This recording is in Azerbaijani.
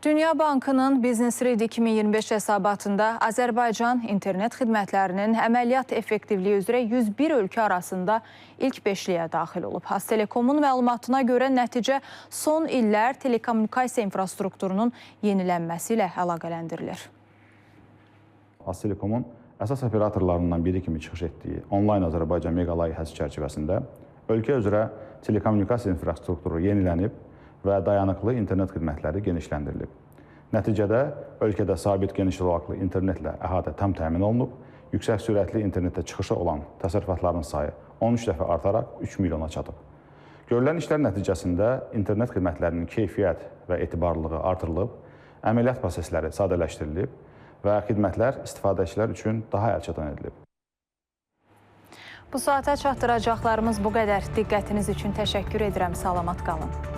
Dünya Bankının Business Read 2025 hesabatında Azərbaycan internet xidmətlərinin əməliyyat effektivliyi üzrə 101 ölkə arasında ilk beşliyə daxil olub. Aztelekomun məlumatına görə nəticə son illər telekommunikasiya infrastrukturunun yenilənməsi ilə əlaqələndirilir. Aztelekomun əsas operatorlarından biri kimi çıxış etdiyi Onlayn Azərbaycan mega layihəsi çərçivəsində ölkə üzrə telekommunikasiya infrastrukturu yenilənib və dayanıqlı internet xidmətləri genişləndirilib. Nəticədə ölkədə sabit geniş zolaqlı internetlə əhatə tam təmin olunub, yüksək sürətli internetdə çıxışı olan təsərrüfatların sayı 13 dəfə artaraq 3 milyona çatıb. Görülən işlər nəticəsində internet xidmətlərinin keyfiyyət və etibarlılığı artırılıb, əməliyyat prosesləri sadələşdirilib və xidmətlər istifadəçilər üçün daha əlçatan edilib. Bu saata çatdıracaqlarımız bu qədər. Diqqətiniz üçün təşəkkür edirəm. Salamat qalın.